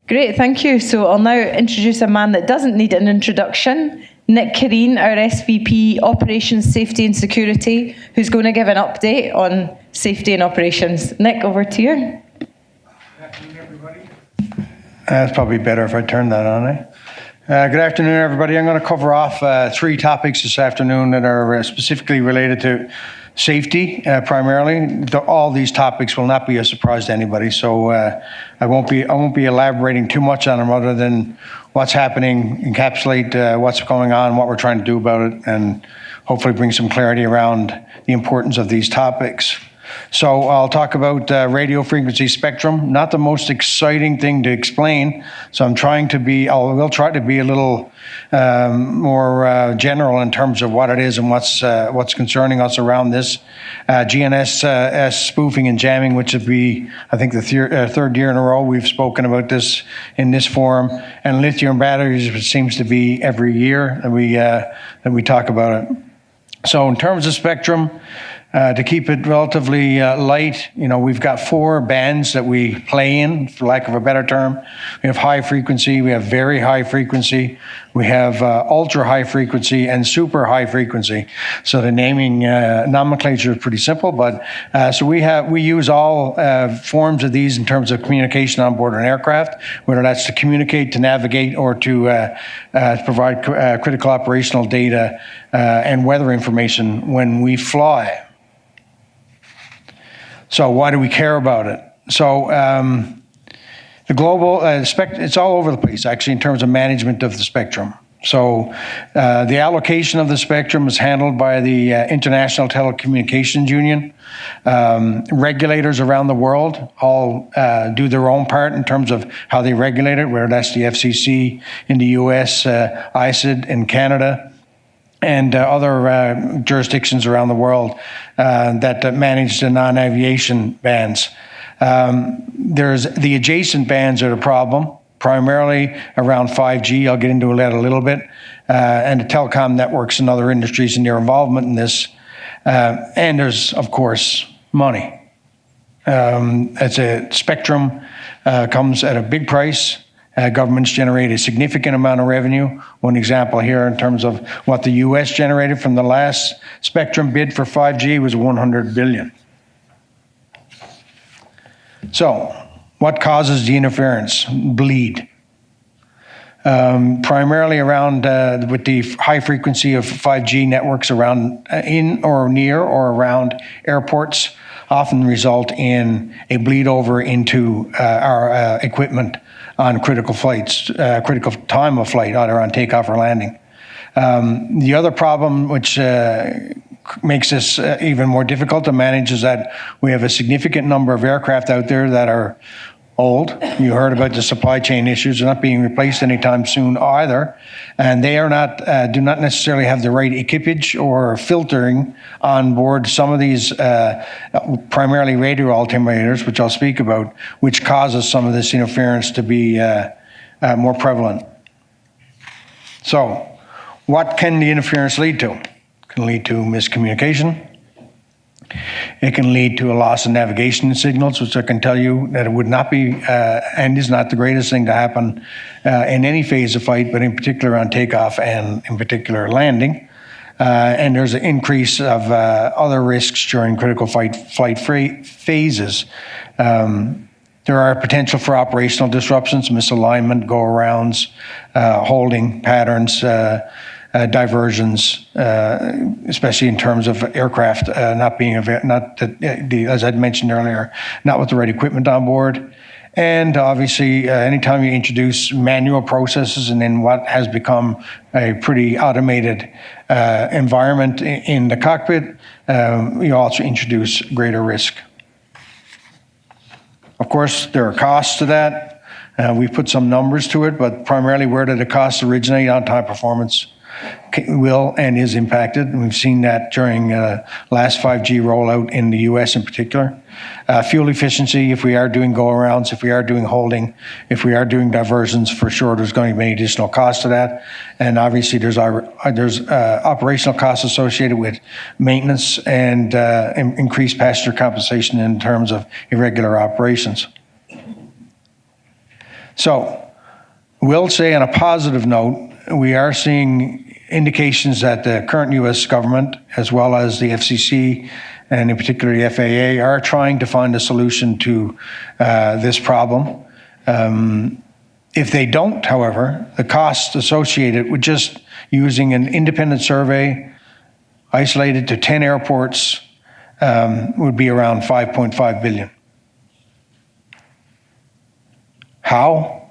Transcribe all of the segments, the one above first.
Great, thank you. So I'll now introduce a man that doesn't need an introduction, Nick Careen, our SVP Operations, Safety and Security, who's going to give an update on safety and operations. Nick, over to you. Good afternoon, everybody. It's probably better if I turn that on, eh? Good afternoon, everybody. I'm going to cover off 3 topics this afternoon that are specifically related to safety, primarily. All these topics will not be a surprise to anybody, so I won't be elaborating too much on them other than what's happening, encapsulate what's going on, what we're trying to do about it, and hopefully bring some clarity around the importance of these topics. So I'll talk about radio frequency spectrum, not the most exciting thing to explain. So I will try to be a little more general in terms of what it is and what's concerning us around this. GNSS spoofing and jamming, which would be, I think, the third year in a row we've spoken about this in this forum, and lithium batteries, which seems to be every year that we talk about it. So in terms of spectrum, to keep it relatively light, we've got 4 bands that we play in, for lack of a better term. We have high frequency, we have very high frequency, we have ultra high frequency, and super high frequency. So the naming nomenclature is pretty simple, but so we use all forms of these in terms of communication on board an aircraft, whether that's to communicate, to navigate, or to provide critical operational data and weather information when we fly. So why do we care about it? So the global it's all over the place, actually, in terms of management of the spectrum. So the allocation of the spectrum is handled by the International Telecommunications Union. Regulators around the world all do their own part in terms of how they regulate it, whether that's the FCC in the US, IATA in Canada, and other jurisdictions around the world that manage the non-aviation bands. There's the adjacent bands are the problem, primarily around 5G. I'll get into that a little bit, and the telecom networks and other industries and their involvement in this. And there's, of course, money. As a spectrum comes at a big price. Governments generate a significant amount of revenue. One example here in terms of what the US generated from the last spectrum bid for 5G was $100 billion. So, what causes the interference? Bleed. Primarily around with the high frequency of 5G networks around in or near or around airports often result in a bleed over into our equipment on critical flights, critical time of flight, either on takeoff or landing. The other problem, which makes this even more difficult to manage, is that we have a significant number of aircraft out there that are old. You heard about the supply chain issues. They're not being replaced anytime soon either. And they are not, do not necessarily have the right equipage or filtering on board some of these primarily radio altimeters, which I'll speak about, which causes some of this interference to be more prevalent. So what can the interference lead to? It can lead to miscommunication. It can lead to a loss of navigation signals, which I can tell you that it would not be and is not the greatest thing to happen in any phase of flight, but in particular on takeoff and in particular landing. And there's an increase of other risks during critical flight phases. There are potential for operational disruptions, misalignment, go-arounds, holding patterns, diversions, especially in terms of aircraft not being as I'd mentioned earlier, not with the right equipment on board. And obviously, anytime you introduce manual processes and in what has become a pretty automated environment in the cockpit, you also introduce greater risk. Of course, there are costs to that. We've put some numbers to it, but primarily where do the costs originate? On-time performance will and is impacted. And we've seen that during last 5G rollout in the US in particular. Fuel efficiency, if we are doing go-arounds, if we are doing holding, if we are doing diversions, for sure there's going to be additional cost to that. And obviously there's operational costs associated with maintenance and increased passenger compensation in terms of irregular operations. So, we'll say on a positive note, we are seeing indications that the current U.S. government, as well as the FCC, and in particular the FAA, are trying to find a solution to this problem. If they don't, however, the costs associated with just using an independent survey isolated to 10 airports would be around $5.5 billion. How?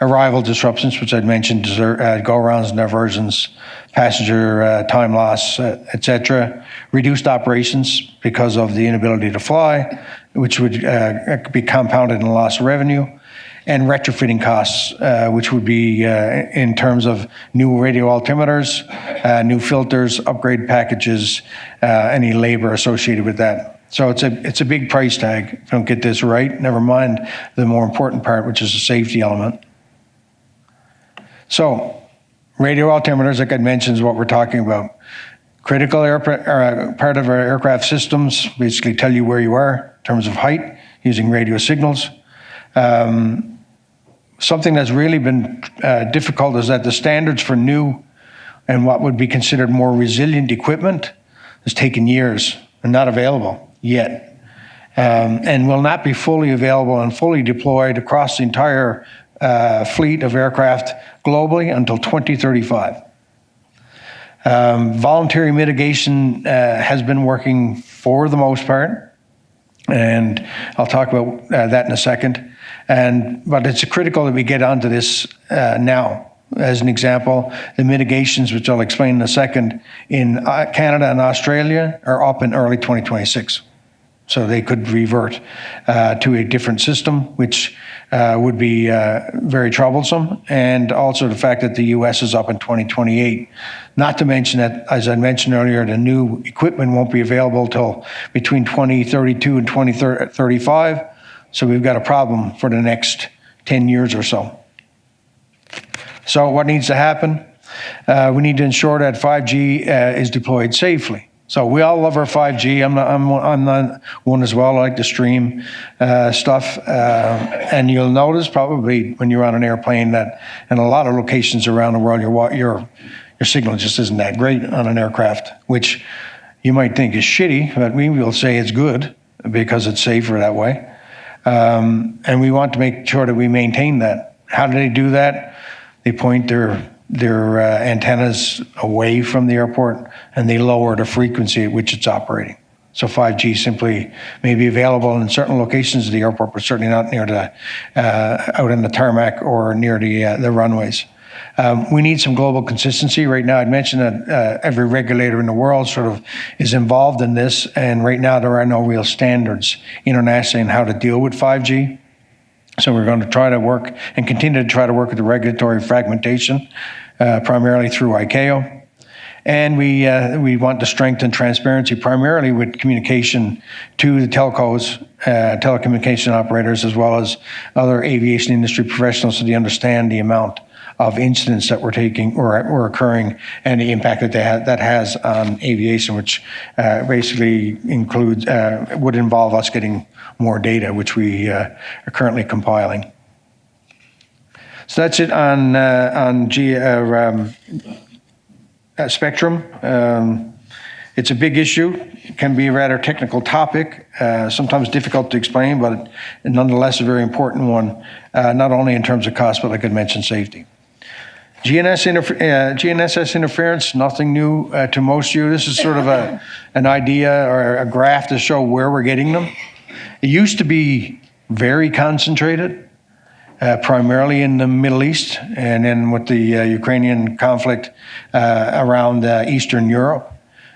Arrival disruptions, which I'd mentioned, go-arounds and diversions, passenger time loss, etc. Reduced operations because of the inability to fly, which would be compounded in loss of revenue, and retrofitting costs, which would be in terms of new radio altimeters, new filters, upgrade packages, any labor associated with that. So it's a big price tag if you don't get this right, never mind the more important part, which is the safety element. So radio altimeters, like I mentioned, is what we're talking about. Critical part of our aircraft systems basically tell you where you are in terms of height using radio signals. Something that's really been difficult is that the standards for new and what would be considered more resilient equipment has taken years and not available yet, and will not be fully available and fully deployed across the entire fleet of aircraft globally until 2035. Voluntary mitigation has been working for the most part, and I'll talk about that in a second. But it's critical that we get onto this now. As an example, the mitigations, which I'll explain in a second, in Canada and Australia are up in early 2026. So they could revert to a different system, which would be very troublesome. And also the fact that the US is up in 2028. Not to mention that, as I mentioned earlier, the new equipment won't be available till between 2032 and 2035. So we've got a problem for the next 10 years or so. So what needs to happen? We need to ensure that 5G is deployed safely. So we all love our 5G. I'm not one as well. I like to stream stuff. And you'll notice probably when you're on an airplane that in a lot of locations around the world, your signal just isn't that great on an aircraft, which you might think is shitty, but we will say it's good because it's safer that way. And we want to make sure that we maintain that. How do they do that? They point their antennas away from the airport, and they lower the frequency at which it's operating. So 5G simply may be available in certain locations of the airport, but certainly not near the out in the tarmac or near the runways. We need some global consistency. Right now, I'd mentioned that every regulator in the world sort of is involved in this, and right now there are no real standards internationally on how to deal with 5G. So we're going to try to work and continue to try to work with the regulatory fragmentation, primarily through ICAO. And we want to strengthen transparency primarily with communication to the telcos, telecommunication operators, as well as other aviation industry professionals so they understand the amount of incidents that we're taking or occurring and the impact that has on aviation, which basically includes, would involve us getting more data, which we are currently compiling. So that's it on spectrum. It's a big issue. It can be a rather technical topic, sometimes difficult to explain, but nonetheless a very important one, not only in terms of cost, but like I mentioned, safety. GNSS interference, nothing new to most of you. This is sort of an idea or a graph to show where we're getting them. It used to be very concentrated, primarily in the Middle East, and then with the Ukrainian conflict around Eastern Europe.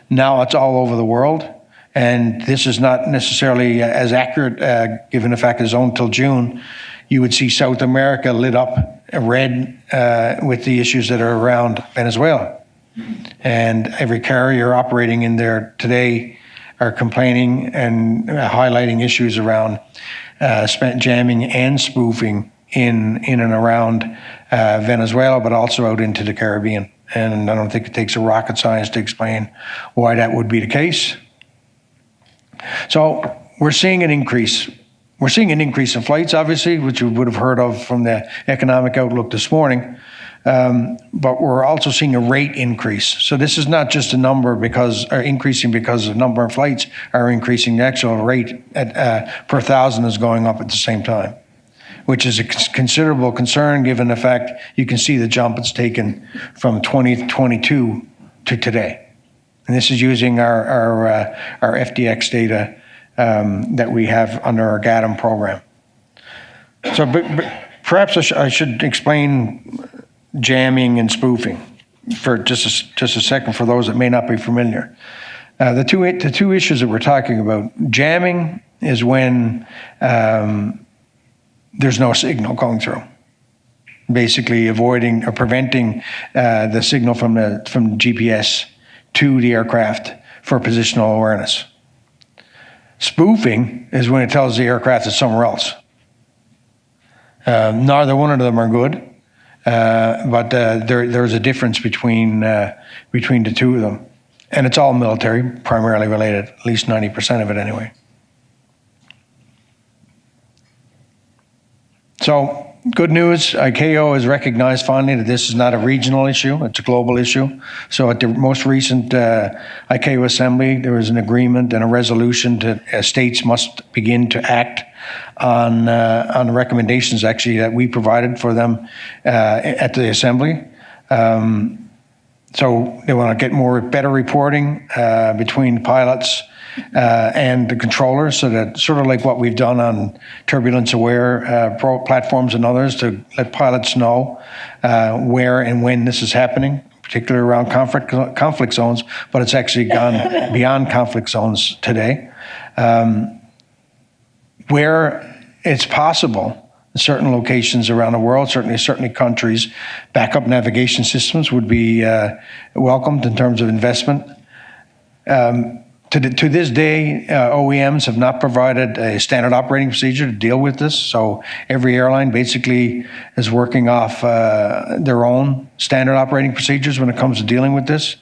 Now it's all over the world, and this is not necessarily as accurate, given the fact it's only till June. You would see South America lit up red with the issues that are around Venezuela. And every carrier operating in there today are complaining and highlighting issues around jamming and spoofing in and around Venezuela, but also out into the Caribbean. And I don't think it takes a rocket science to explain why that would be the case. So we're seeing an increase. We're seeing an increase in flights, obviously, which you would have heard of from the economic outlook this morning. But we're also seeing a rate increase. So this is not just a number increasing because the number of flights are increasing. The actual rate per thousand is going up at the same time, which is a considerable concern given the fact you can see the jump it's taken from 2022 to today. And this is using our FDX data that we have under our GATM program. So but perhaps I should explain jamming and spoofing for just a second for those that may not be familiar. The two issues that we're talking about, jamming is when there's no signal going through, basically avoiding or preventing the signal from GPS to the aircraft for positional awareness. Spoofing is when it tells the aircraft it's somewhere else. Neither one of them are good. But there's a difference between the two of them. And it's all military, primarily related, at least 90% of it anyway. So, good news, ICAO has recognized finally that this is not a regional issue, it's a global issue. So at the most recent ICAO assembly, there was an agreement and a resolution that states must begin to act on the recommendations actually that we provided for them at the assembly. So they want to get better reporting between pilots and the controllers, so that sort of like what we've done on turbulence aware platforms and others, to let pilots know where and when this is happening, particularly around conflict zones, but it's actually gone beyond conflict zones today. Where it's possible, in certain locations around the world, certainly countries, backup navigation systems would be welcomed in terms of investment. To this day, OEMs have not provided a standard operating procedure to deal with this. So every airline basically is working off their own standard operating procedures when it comes to dealing with this.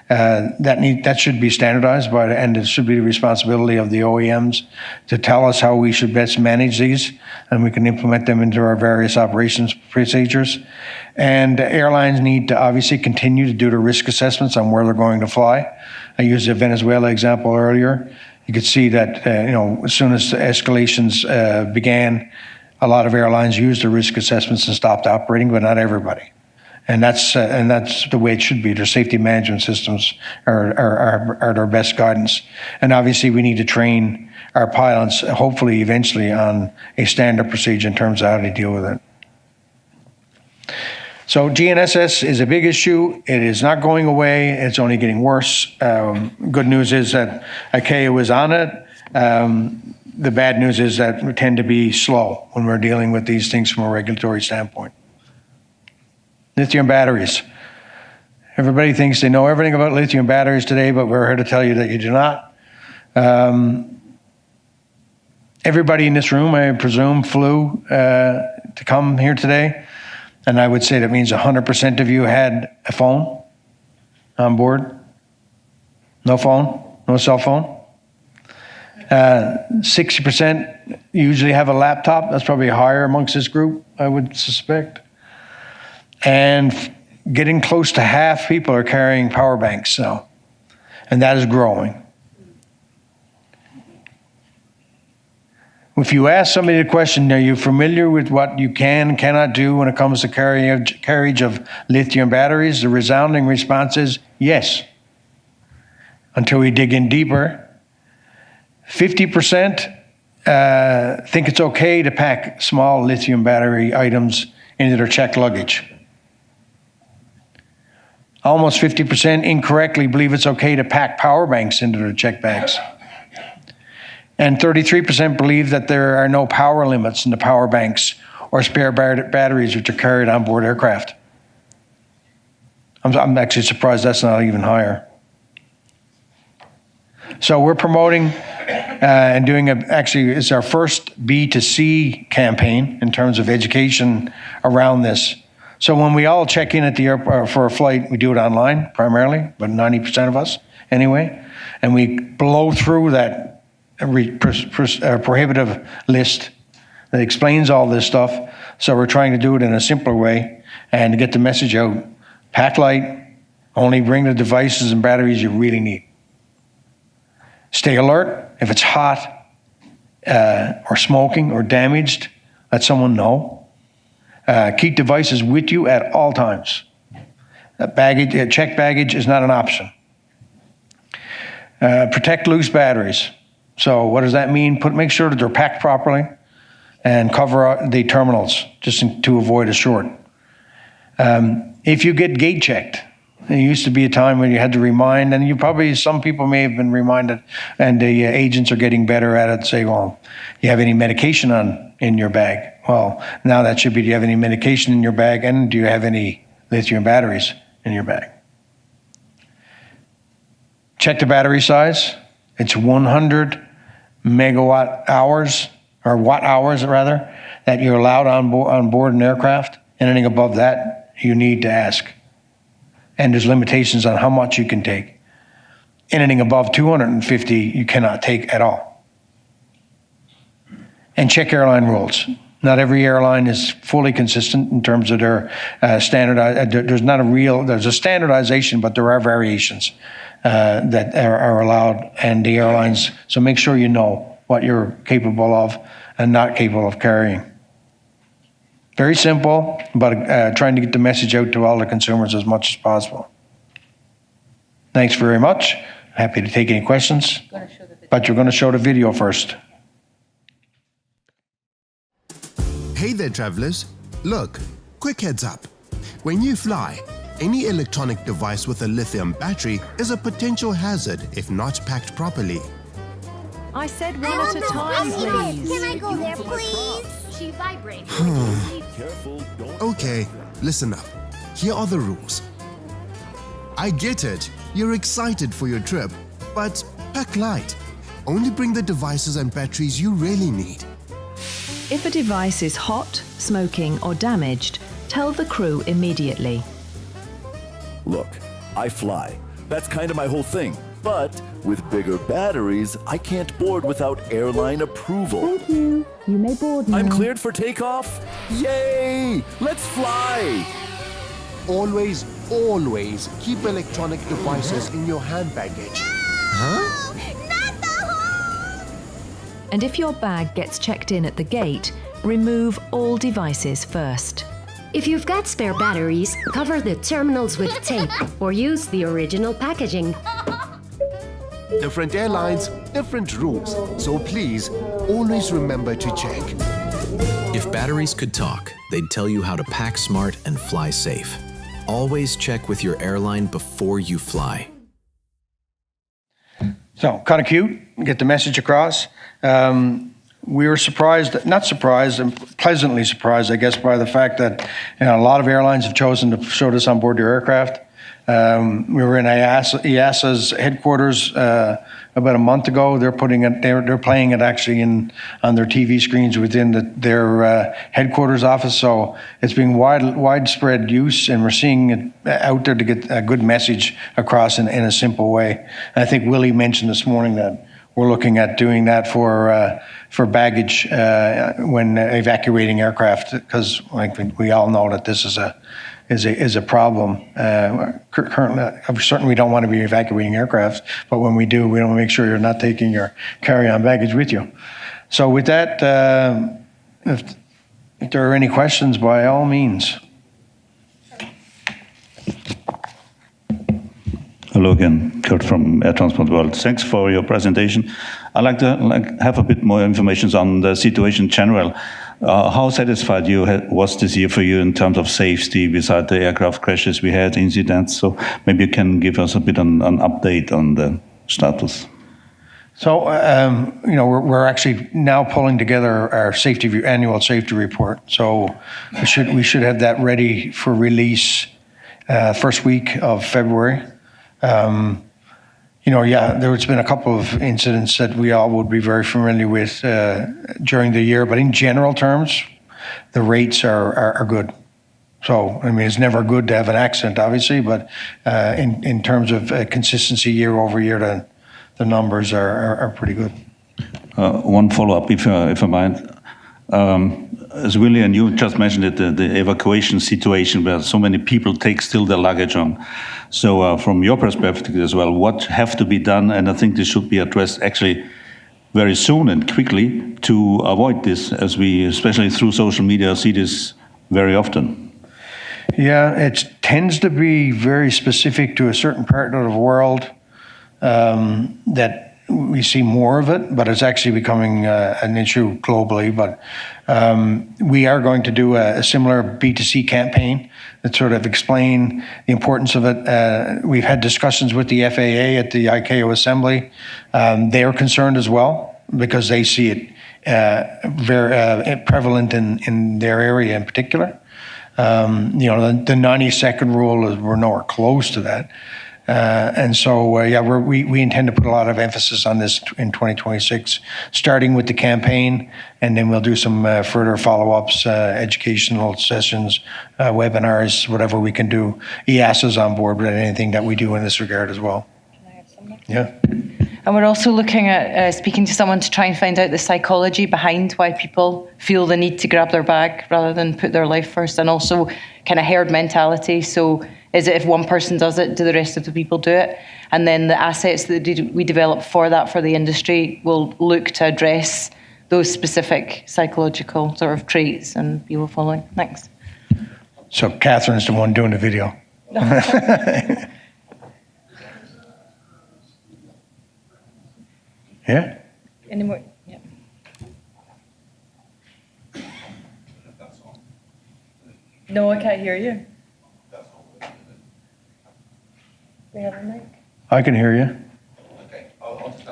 That should be standardized, and it should be the responsibility of the OEMs to tell us how we should best manage these, and we can implement them into our various operations procedures. And airlines need to obviously continue to do the risk assessments on where they're going to fly. I used the Venezuela example earlier. You could see that as soon as the escalations began, a lot of airlines used the risk assessments and stopped operating, but not everybody. And that's the way it should be. Their safety management systems are their best guidance. And obviously, we need to train our pilots, hopefully, eventually, on a standard procedure in terms of how to deal with it. So GNSS is a big issue. It is not going away. It's only getting worse. Good news is that ICAO is on it. The bad news is that we tend to be slow when we're dealing with these things from a regulatory standpoint. Lithium batteries. Everybody thinks they know everything about lithium batteries today, but we're here to tell you that you do not. Everybody in this room, I presume, flew to come here today. And I would say that means 100% of you had a phone on board. No phone, no cell phone. 60% usually have a laptop. That's probably higher amongst this group, I would suspect. And getting close to half people are carrying power banks now. And that is growing. If you ask somebody the question, are you familiar with what you can and cannot do when it comes to carriage of lithium batteries? The resounding response is yes. Until we dig in deeper, 50% think it's okay to pack small lithium battery items into their checked luggage. Almost 50% incorrectly believe it's okay to pack power banks into their checked bags. And 33% believe that there are no power limits in the power banks or spare batteries which are carried on board aircraft. I'm actually surprised that's not even higher. So we're promoting and doing it's our first B2C campaign in terms of education around this. So when we all check in at the airport for a flight, we do it online primarily, but 90% of us anyway, and we blow through that prohibitive list that explains all this stuff. So we're trying to do it in a simpler way and to get the message out. Pack light, only bring the devices and batteries you really need. Stay alert. If it's hot or smoking or damaged, let someone know. Keep devices with you at all times. Checked baggage is not an option. Protect loose batteries. So what does that mean? Make sure that they're packed properly and cover the terminals just to avoid a short. If you get gate checked, there used to be a time when you had to remind, and some people may have been reminded, and the agents are getting better at it, say, well, you have any medication in your bag? Well, now that should be, do you have any medication in your bag, and do you have any lithium batteries in your bag? Check the battery size. It's 100 megawatt hours, or watt hours rather, that you're allowed on board an aircraft. Anything above that, you need to ask. And there's limitations on how much you can take. Anything above 250, you cannot take at all. And check airline rules. Not every airline is fully consistent in terms of their standardized. There's a standardization, but there are variations that are allowed, and the airlines. So make sure you know what you're capable of and not capable of carrying. Very simple, but trying to get the message out to all the consumers as much as possible. Thanks very much. Happy to take any questions, but you're going to show the video first. Hey there, travelers. Look, quick heads up. When you fly, any electronic device with a lithium battery is a potential hazard if not packed properly. I said one at a time, please. Can I go there, please? She vibrates. Careful, don't. Okay, listen up. Here are the rules. I get it. You're excited for your trip, but pack light. Only bring the devices and batteries you really need. If a device is hot, smoking, or damaged, tell the crew immediately. Look, I fly. That's kind of my whole thing. But with bigger batteries, I can't board without airline approval. Thank you. You may board now. I'm cleared for takeoff? Yay! Let's fly! Always, always keep electronic devices in your hand baggage. Huh? Not the hole! And if your bag gets checked in at the gate, remove all devices first. If you've got spare batteries, cover the terminals with tape or use the original packaging. Different airlines, different rules. So please, always remember to check. If batteries could talk, they'd tell you how to pack smart and fly safe. Always check with your airline before you fly. So, kind of cute, get the message across. We were not surprised, and pleasantly surprised, I guess, by the fact that a lot of airlines have chosen to show this on board their aircraft. We were in IASA's headquarters about a month ago. They're playing it actually on their TV screens within their headquarters office. So it's being widespread use, and we're seeing it out there to get a good message across in a simple way. And I think Willie mentioned this morning that we're looking at doing that for baggage when evacuating aircraft, because I think we all know that this is a problem. Currently, certainly we don't want to be evacuating aircraft, but when we do, we want to make sure you're not taking your carry-on baggage with you. So with that, if there are any questions, by all means. Hello again, Kurt from Air Transport World. Thanks for your presentation. I'd like to have a bit more information on the situation in general. How satisfied was this year for you in terms of safety beside the aircraft crashes we had, incidents? So maybe you can give us a bit an update on the status. So, we're actually now pulling together our annual safety report. So we should have that ready for release first week of February. There's been a couple of incidents that we all would be very familiar with during the year, but in general terms, the rates are good. So, it's never good to have an accident, obviously, but in terms of consistency year over year, the numbers are pretty good. One follow-up, if I might. As Willie and you just mentioned it, the evacuation situation where so many people take still their luggage on. So from your perspective as well, what have to be done? And I think this should be addressed actually very soon and quickly to avoid this, as we, especially through social media, see this very often. Yeah, it tends to be very specific to a certain part of the world that we see more of it, but it's actually becoming an issue globally. But we are going to do a similar B2C campaign that sort of explain the importance of it. We've had discussions with the FAA at the ICAO assembly. They are concerned as well because they see it very prevalent in their area in particular. The 90-second rule is we're nowhere close to that. And so, we intend to put a lot of emphasis on this in 2026, starting with the campaign, and then we'll do some further follow-ups, educational sessions, webinars, whatever we can do. EASA's on board with anything that we do in this regard as well. Can I have some? Yeah. And we're also looking at speaking to someone to try and find out the psychology behind why people feel the need to grab their bag rather than put their life first, and also kind of herd mentality. So is it if one person does it, do the rest of the people do it? And then the assets that we develop for that, for the industry, will look to address those specific psychological sort of traits and people following. Thanks. So Catherine's the one doing the video. Yeah? Any more? Yeah. No, I can't hear you. We have a mic? I can hear you.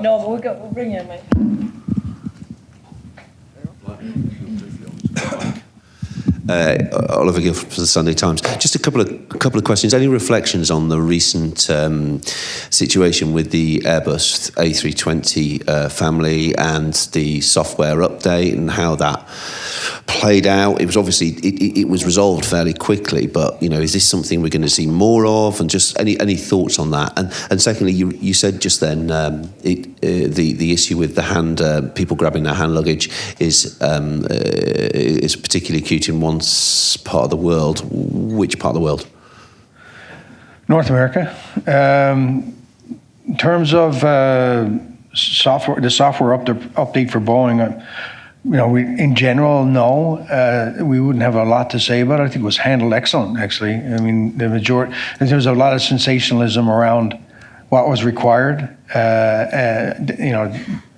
No, but we'll bring you a mic. Oliver Gill for the Sunday Times. Just a couple of questions. Any reflections on the recent situation with the Airbus A320 family and the software update and how that played out? It was obviously it was resolved fairly quickly, but is this something we're going to see more of? And just any thoughts on that? And secondly, you said just then the issue with the people grabbing their hand luggage is particularly acute in one part of the world. Which part of the world? North America. In terms of software, the software update for Boeing, we in general, no, we wouldn't have a lot to say about it. I think it was handled excellent, actually. I mean, there was a lot of sensationalism around what was required.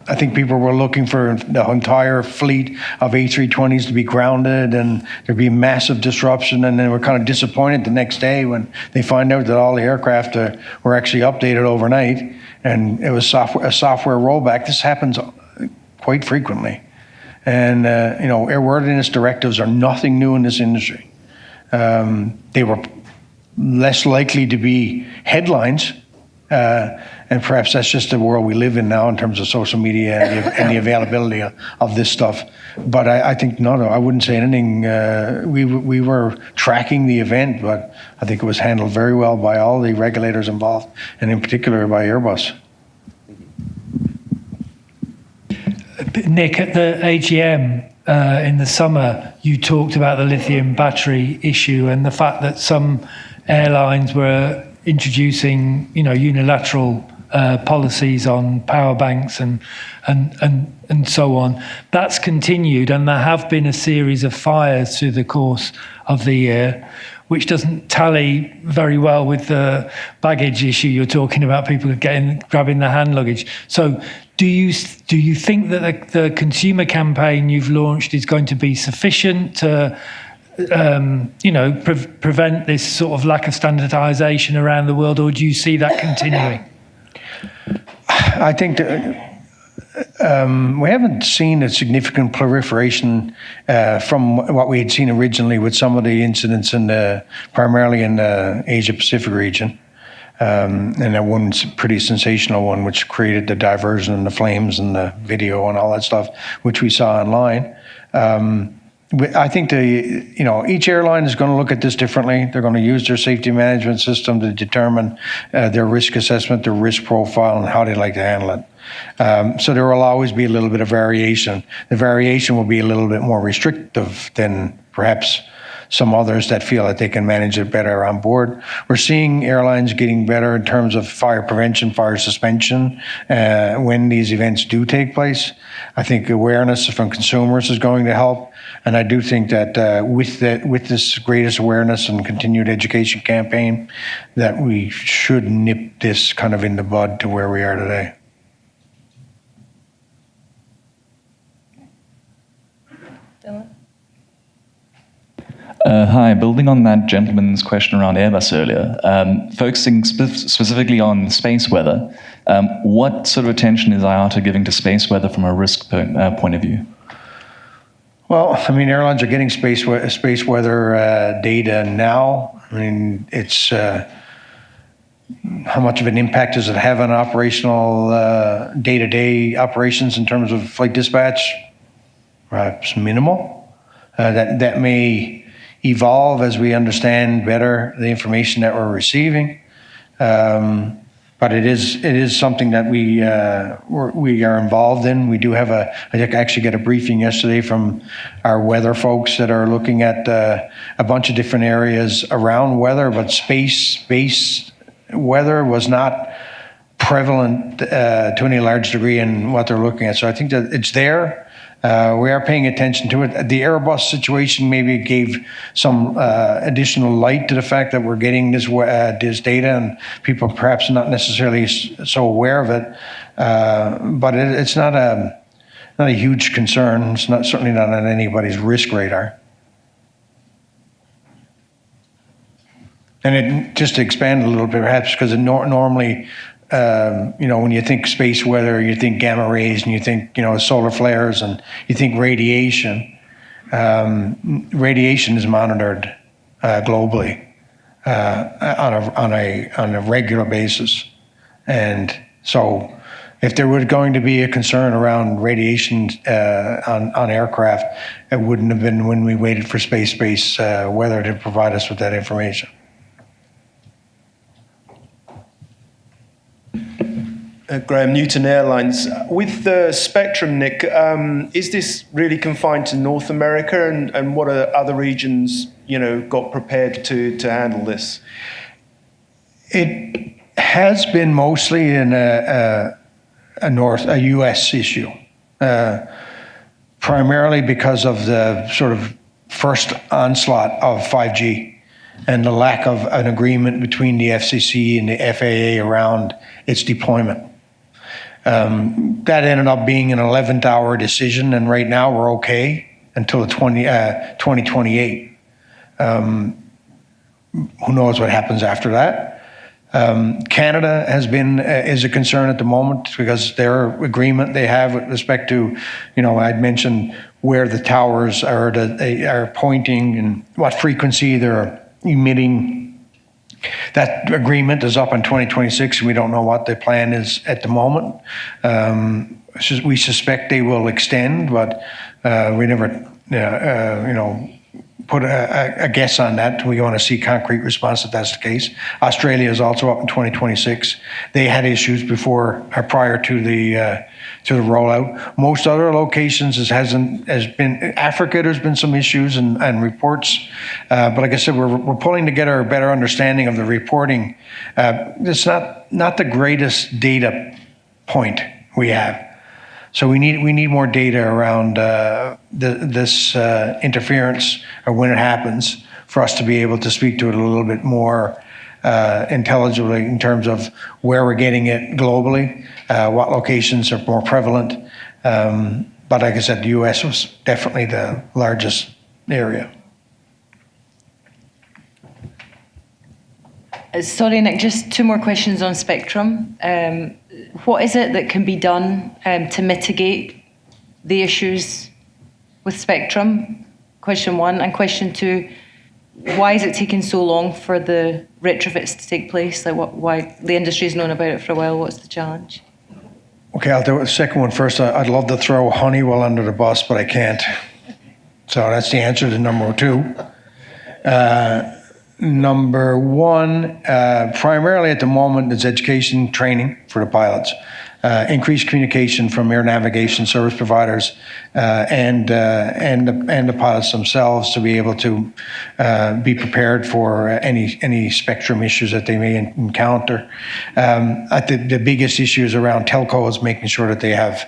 I think people were looking for the entire fleet of A320s to be grounded and there'd be massive disruption, and then we're kind of disappointed the next day when they find out that all the aircraft were actually updated overnight, and it was a software rollback. This happens quite frequently. And, airworthiness directives are nothing new in this industry. They were less likely to be headlines, and perhaps that's just the world we live in now in terms of social media and the availability of this stuff. But I think, no, I wouldn't say anything. We were tracking the event, but I think it was handled very well by all the regulators involved, and in particular by Airbus. Nick, at the AGM in the summer, you talked about the lithium battery issue and the fact that some airlines were introducing, unilateral policies on power banks and so on. That's continued, and there have been a series of fires through the course of the year, which doesn't tally very well with the baggage issue you're talking about, people grabbing their hand luggage. So do you think that the consumer campaign you've launched is going to be sufficient to prevent this sort of lack of standardization around the world, or do you see that continuing? I think that we haven't seen a significant proliferation from what we had seen originally with some of the incidents primarily in the Asia-Pacific region. And that one's a pretty sensational one, which created the diversion and the flames and the video and all that stuff, which we saw online. I think each airline is going to look at this differently. They're going to use their safety management system to determine their risk assessment, their risk profile, and how they like to handle it. So there will always be a little bit of variation. The variation will be a little bit more restrictive than perhaps some others that feel that they can manage it better on board. We're seeing airlines getting better in terms of fire prevention, fire suspension, when these events do take place. I think awareness from consumers is going to help. And I do think that with this greatest awareness and continued education campaign, that we should nip this kind of in the bud to where we are today. Hi, building on that gentleman's question around Airbus earlier, focusing specifically on space weather, what sort of attention is IATA giving to space weather from a risk point of view? Well, I mean, airlines are getting space weather data now. I mean, it's how much of an impact does it have on operational day-to-day operations in terms of flight dispatch? Perhaps minimal. That may evolve as we understand better the information that we're receiving. But it is something that we are involved in. We do have I actually got a briefing yesterday from our weather folks that are looking at a bunch of different areas around weather, but space-based weather was not prevalent to any large degree in what they're looking at. So I think that it's there. We are paying attention to it. The Airbus situation maybe gave some additional light to the fact that we're getting this data, and people perhaps not necessarily so aware of it. But it's not a huge concern. It's certainly not on anybody's risk radar. And just to expand a little bit, perhaps, because normally. When you think space weather, you think gamma rays, and you think, solar flares, and you think radiation. Radiation is monitored globally on a regular basis, and so if there was going to be a concern around radiation on aircraft, it wouldn't have been when we waited for space-based weather to provide us with that information. Graham, Newton Airlines. With the spectrum, Nick, is this really confined to North America, and what are other regions, got prepared to handle this? It has been mostly in a U.S. issue, primarily because of the sort of first onslaught of 5G and the lack of an agreement between the FCC and the FAA around its deployment. That ended up being an 11th hour decision, and right now we're okay until 2028. Who knows what happens after that? Canada is a concern at the moment because their agreement they have with respect to, I'd mentioned where the towers are pointing and what frequency they're emitting. That agreement is up in 2026, and we don't know what the plan is at the moment. We suspect they will extend, but we never, put a guess on that. We want to see concrete response if that's the case. Australia is also up in 2026. They had issues prior to the rollout. Most other locations has been Africa. There's been some issues and reports, but like I said, we're pulling together a better understanding of the reporting. It's not the greatest data point we have. So we need more data around this interference or when it happens for us to be able to speak to it a little bit more intelligibly in terms of where we're getting it globally, what locations are more prevalent. But like I said, the U.S. was definitely the largest area. Sorry, Nick, just two more questions on spectrum. What is it that can be done to mitigate the issues with spectrum? Question one. And question two, why is it taking so long for the retrofits to take place? Why the industry's known about it for a while? What's the challenge? Okay, I'll do the second one first. I'd love to throw Honeywell under the bus, but I can't. So that's the answer to number two. Number one, primarily at the moment, is education training for the pilots. Increased communication from air navigation service providers and the pilots themselves to be able to be prepared for any spectrum issues that they may encounter. I think the biggest issue is around telcos, making sure that they have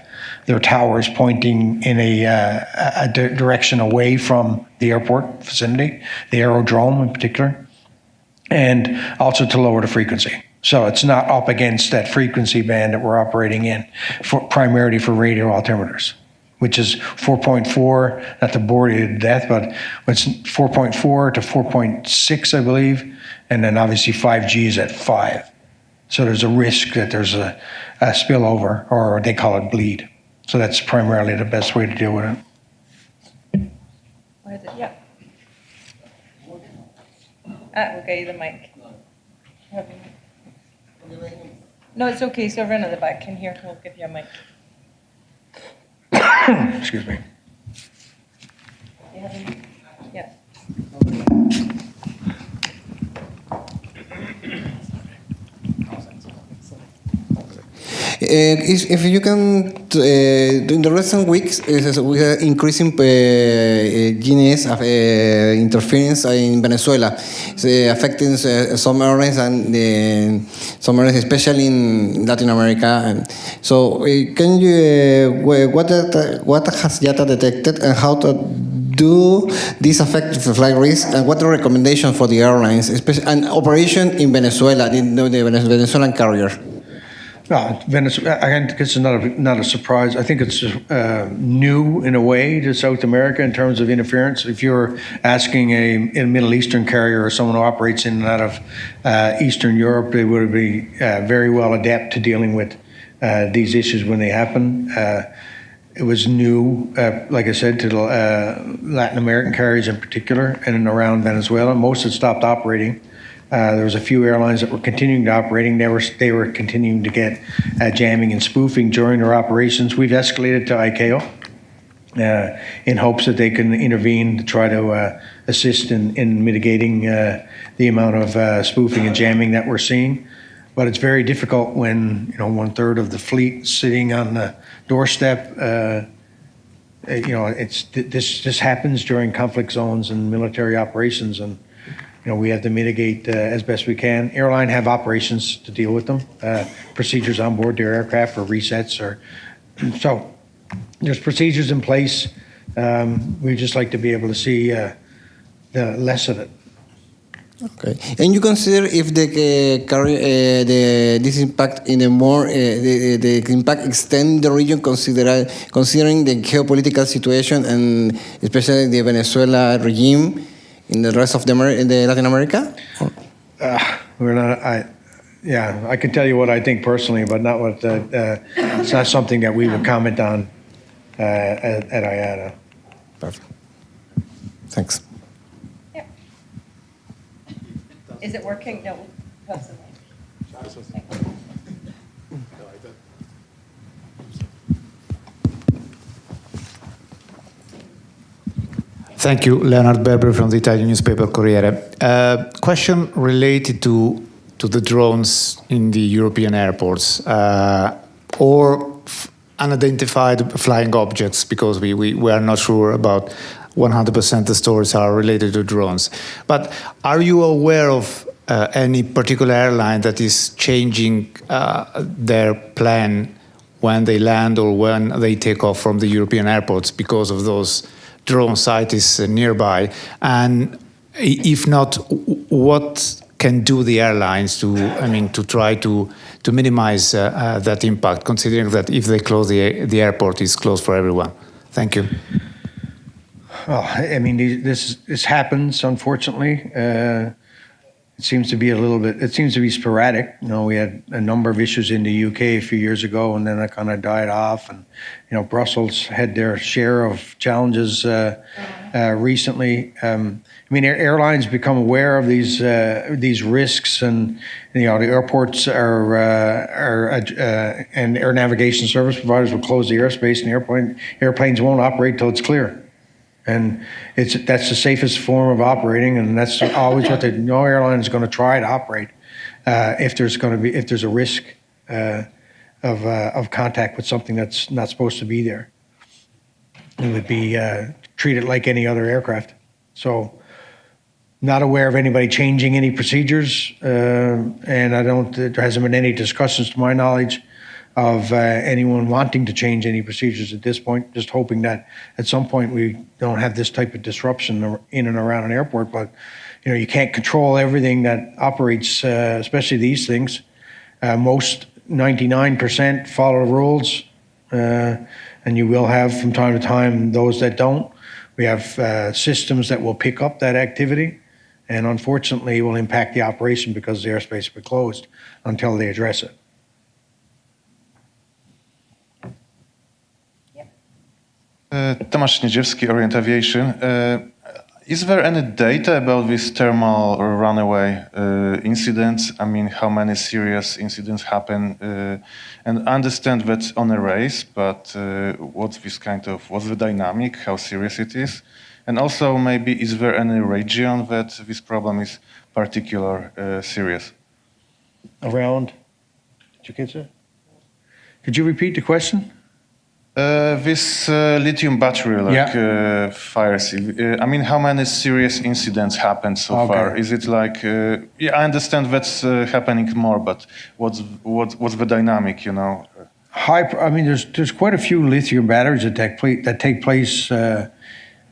their towers pointing in a direction away from the airport vicinity, the aerodrome in particular, and also to lower the frequency. So it's not up against that frequency band that we're operating in, primarily for radio altimeters, which is 4.4, not to bore you to death, but it's 4.4 to 4.6, I believe, and then obviously 5G is at 5. So there's a risk that there's a spillover, or they call it bleed. So that's primarily the best way to deal with it. Where is it? Yeah. We'll get you the mic. No, it's okay. So run at the back. In here, we'll give you a mic. Excuse me. Yeah. If you can, in the recent weeks, we are increasing GNS interference in Venezuela, affecting some areas and some areas, especially in Latin America. And so, can you what has IATA detected and how to do this affect the flight risk, and what are the recommendations for the airlines, especially and operation in Venezuela, the Venezuelan carrier? No, Venezuela, I think it's not a surprise. I think it's new in a way to South America in terms of interference. If you're asking a Middle Eastern carrier or someone who operates in and out of Eastern Europe, they would be very well adept to dealing with these issues when they happen. It was new, like I said, to the Latin American carriers in particular, and around Venezuela. Most had stopped operating. There was a few airlines that were continuing to operating. They were continuing to get jamming and spoofing during their operations. We've escalated to ICAO in hopes that they can intervene to try to assist in mitigating the amount of spoofing and jamming that we're seeing. But it's very difficult when 1/3 of the fleet sitting on the doorstep. This happens during conflict zones and military operations, and we have to mitigate as best we can. Airline have operations to deal with them, procedures on board their aircraft for resets, so there's procedures in place. We just like to be able to see the less of it. Okay, and you consider if this impact in a more the impact extend the region, considering the geopolitical situation and especially the Venezuela regime in the rest of the Latin America? We're not. I can tell you what I think personally, but not what. It's not something that we would comment on at IATA. Perfect. Thanks. Yeah. Is it working? No. Possibly. Thank you, Leonard Berber from the Italian newspaper Corriere. Question related to the drones in the European airports or unidentified flying objects, because we are not sure about 100% the stories are related to drones. But are you aware of any particular airline that is changing their plan when they land or when they take off from the European airports because of those drone site is nearby? And if not, what can do the airlines to try to minimize that impact, considering that if they close the airport, it's closed for everyone? Thank you. Well, this happens, unfortunately. It seems to be sporadic. We had a number of issues in the UK a few years ago, and then it kind of died off. And Brussels had their share of challenges recently. Airlines become aware of these risks, and the airports and air navigation service providers will close the airspace, and airplanes won't operate till it's clear. And that's the safest form of operating, and that's always what no airline is going to try to operate if there's a risk of contact with something that's not supposed to be there. It would be treated like any other aircraft. So, not aware of anybody changing any procedures, and there hasn't been any discussions, to my knowledge, of anyone wanting to change any procedures at this point. Just hoping that at some point we don't have this type of disruption in and around an airport. But you can't control everything that operates, especially these things. Most 99% follow rules, and you will have from time to time those that don't. We have systems that will pick up that activity, and unfortunately will impact the operation because the airspace will be closed until they address it. Tomasz Niedziewski, Orient Aviation. Is there any data about these thermal runaway incidents? I mean, how many serious incidents happen? And I understand that on a race, but what's the dynamic, how serious it is? And also, maybe, is there any region that this problem is particularly serious? Around? Did you catch that? Could you repeat the question? This lithium battery fires. I mean, how many serious incidents happened so far? Is it like? I understand that's happening more, but what's the dynamic? I mean, there's quite a few lithium batteries that take place.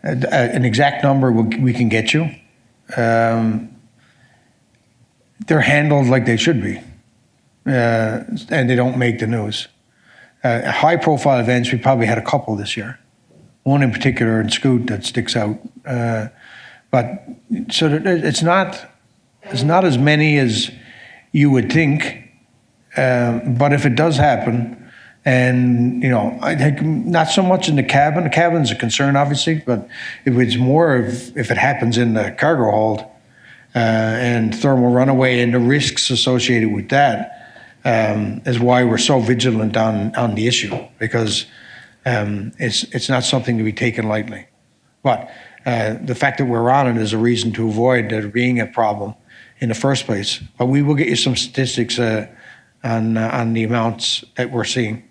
An exact number we can get you. They're handled like they should be, and they don't make the news. High-profile events, we probably had a couple this year. One in particular in Scoot that sticks out. But so it's not as many as you would think. But if it does happen, and I think not so much in the cabin. The cabin's a concern, obviously, but it was more if it happens in the cargo hold and thermal runaway and the risks associated with that. Is why we're so vigilant on the issue, because it's not something to be taken lightly. But the fact that we're on it is a reason to avoid there being a problem in the first place. But we will get you some statistics on the amounts that we're seeing.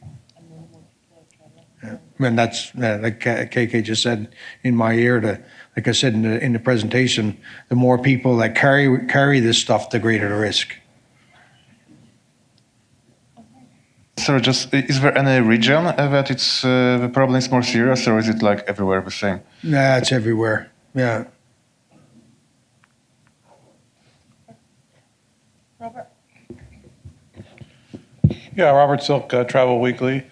And that's like KK just said in my ear. Like I said in the presentation, the more people that carry this stuff, the greater the risk. So, is there any region that the problem is more serious, or is it like everywhere the same? Nah, it's everywhere. Yeah. Robert. Yeah, Robert Silk, Travel Weekly.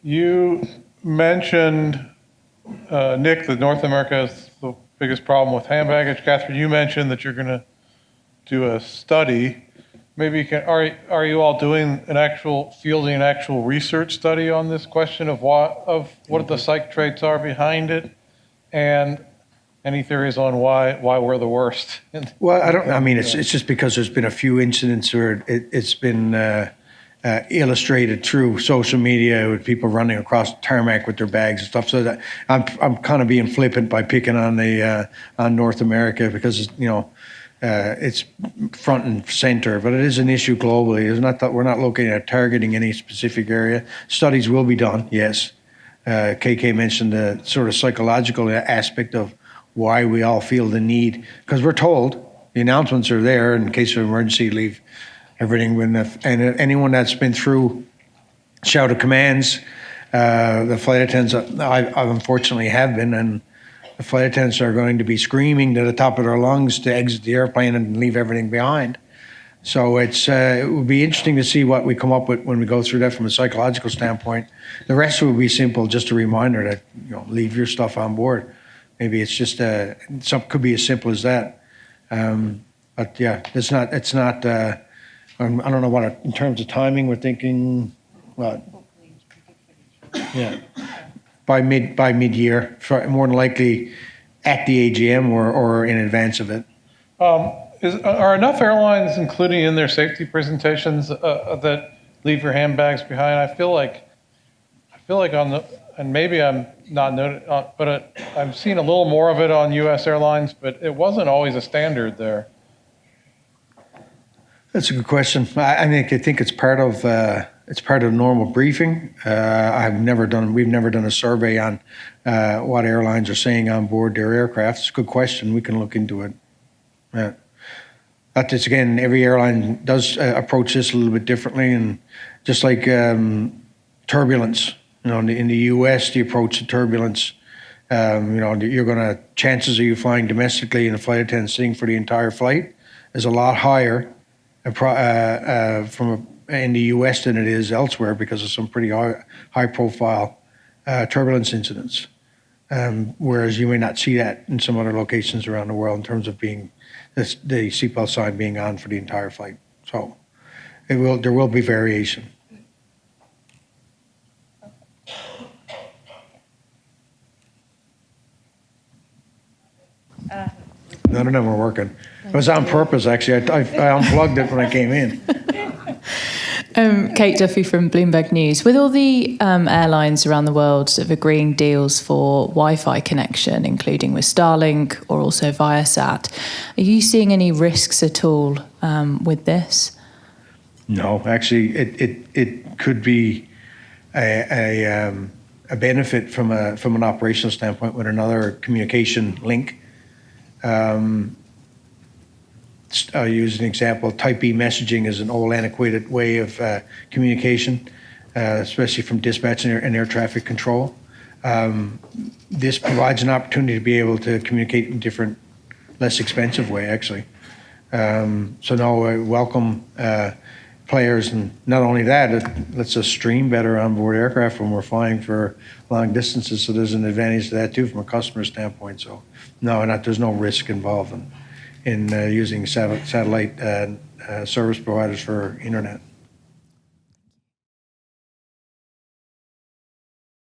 You mentioned, Nick, that North America is the biggest problem with hand baggage. Catherine, you mentioned that you're going to do a study. Maybe you can. Are you all doing fielding an actual research study on this question of what the psych traits are behind it, and any theories on why we're the worst? Well, I mean, it's just because there's been a few incidents where it's been illustrated through social media with people running across the tarmac with their bags and stuff. So that I'm kind of being flippant by picking on on North America because it's front and center, but it is an issue globally. It's not that we're not looking at targeting any specific area. Studies will be done, yes. KK mentioned the sort of psychological aspect of why we all feel the need, because we're told the announcements are there in case of emergency, leave everything. And anyone that's been through shout of commands, the flight attendants, I unfortunately have been, and the flight attendants are going to be screaming to the top of their lungs to exit the airplane and leave everything behind. So it will be interesting to see what we come up with when we go through that from a psychological standpoint. The rest will be simple, just a reminder that leave your stuff on board. Maybe it's just could be as simple as that. But yeah, it's not. I don't know what in terms of timing we're thinking. What? Yeah. By mid-year, more than likely at the AGM or in advance of it. Are enough airlines including in their safety presentations that leave your handbags behind? I feel like on and maybe I'm not but I've seen a little more of it on U.S. airlines, but it wasn't always a standard there. That's a good question. I think it's part of normal briefing. We've never done a survey on what airlines are saying on board their aircraft. It's a good question. We can look into it. Yeah. But it's, again, every airline does approach this a little bit differently, and just like turbulence, in the U.S., the approach to turbulence, chances of you flying domestically and a flight attendant sitting for the entire flight is a lot higher in the U.S. than it is elsewhere because of some pretty high-profile turbulence incidents. Whereas you may not see that in some other locations around the world in terms of being the seatbelt sign being on for the entire flight. So there will be variation. None of them are working. It was on purpose, actually. I unplugged it when I came in. Kate Duffy from Bloomberg News. With all the airlines around the world sort of agreeing deals for Wi-Fi connection, including with Starlink or also Viasat, are you seeing any risks at all with this? No, actually, it could be a benefit from an operational standpoint with another communication link. I'll use an example. Type B messaging is an old, antiquated way of communication, especially from dispatch and air traffic control. This provides an opportunity to be able to communicate in different, less expensive way, actually. So no, I welcome players, and not only that, it lets us stream better on board aircraft when we're flying for long distances. So there's an advantage to that too from a customer standpoint. So no, there's no risk involved in using satellite service providers for internet.